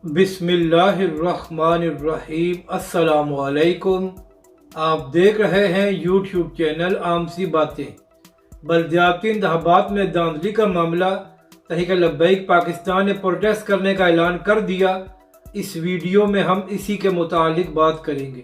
बिस्मिल्लाहिर्रहमानिर्रहीम। अस्सलाम वालेकुम। आप देख रहे हैं यूट्यूब चैनल आम सी बातें। बल्दियाती इंतखाबात में धांधली का मामला, तहरीक लब्बैक पाकिस्तान ने प्रोटेस्ट करने का ऐलान कर दिया। इस वीडियो में हम इसी के मुतालिक बात करेंगे।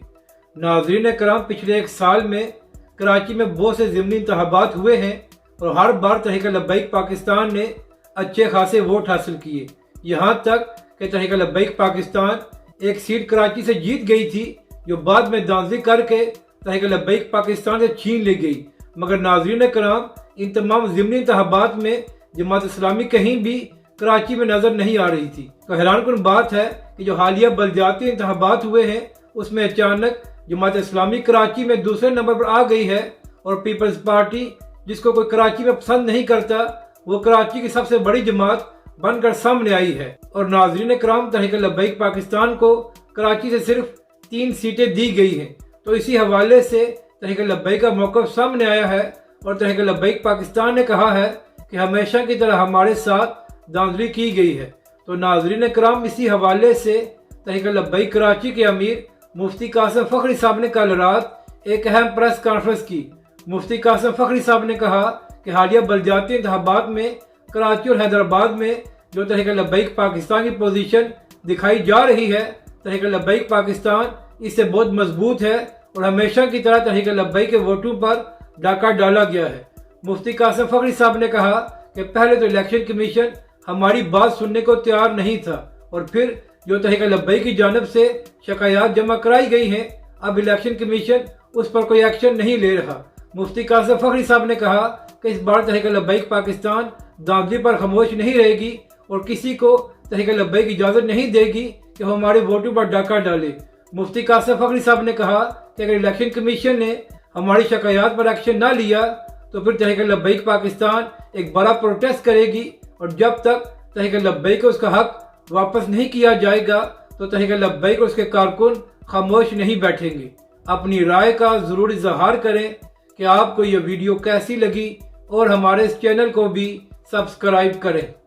नाज़रीन कराम, पिछले एक साल में कराची में बहुत से ज़िमनी इंतखाबात हुए हैं और हर बार तहरीक लब्बैक पाकिस्तान ने अच्छे खासे वोट हासिल किए। यहाँ तक कि तहरीक लब्बैक पाकिस्तान एक सीट कराची से जीत गई थी, जो बाद में धांधली करके तहरीक लब्बैक पाकिस्तान से छीन ली गई। मगर नाज़रीन कराम, इन तमाम ज़िमनी इंतखाबात में जमात इस्लामी कहीं भी कराची में नज़र नहीं आ रही थी। तो हैरानकुन बात है कि जो हालिया बल्दियाती इंतखाबात हुए हैं, उसमें अचानक जमात इस्लामी कराची में दूसरे नंबर पर आ गई है और पीपल्स पार्टी, जिसको कोई कराची में पसंद नहीं करता, वो कराची की सबसे बड़ी जमात बनकर सामने आई है। और नाज़रीन कराम, तहरीक लब्बैक पाकिस्तान को कराची से सिर्फ 3 सीटें दी गई हैं। तो इसी हवाले से तहरीक लब्बैक का मौक़िफ़ सामने आया है और तहरीक लब्बैक पाकिस्तान ने कहा है कि हमेशा की तरह हमारे साथ धांधली की गई है। तो नाज़रीन कराम, इसी हवाले से तहरीक लब्बैक कराची के अमीर मुफ्ती कासिम फ़खरी साहब ने कल रात एक अहम प्रेस कॉन्फ्रेंस की। मुफ्ती कासिम फ़खरी साहब ने कहा कि हालिया बल्दियाती इंतखाबात में कराची और हैदराबाद में जो तहरीक लब्बैक पाकिस्तान की पोजीशन दिखाई जा रही है, तहरीक लब्बैक पाकिस्तान इससे बहुत मजबूत है और हमेशा की तरह तहरीक लब्बैक के वोटों पर डाका डाला गया है। मुफ्ती कासिम फ़खरी साहब ने कहा कि पहले तो इलेक्शन कमीशन हमारी बात सुनने को तैयार नहीं था और फिर जो तहरीक लब्बैक की जानिब से शिकायत जमा कराई गई हैं, अब इलेक्शन कमीशन उस पर कोई एक्शन नहीं ले रहा। मुफ्ती कासिम फ़खरी साहब ने कहा कि इस बार तहरीक लब्बैक पाकिस्तान धांधली पर खामोश नहीं रहेगी और किसी को तहरीक लब्बैक की इजाज़त नहीं देगी कि वो हमारे वोटों पर डाका डाले। मुफ्ती कासिम फ़खरी साहब ने कहा कि अगर इलेक्शन कमीशन ने हमारी शिकायत पर एक्शन ना लिया तो फिर तहरीक लब्बैक पाकिस्तान एक बड़ा प्रोटेस्ट करेगी और जब तक तहरीक लब्बैक को उसका हक वापस नहीं किया जाएगा तो तहरीक लब्बैक और उसके कारकुन खामोश नहीं बैठेंगे। अपनी राय का ज़रूर इज़हार करें कि आपको यह वीडियो कैसी लगी और हमारे इस चैनल को भी सब्सक्राइब करें।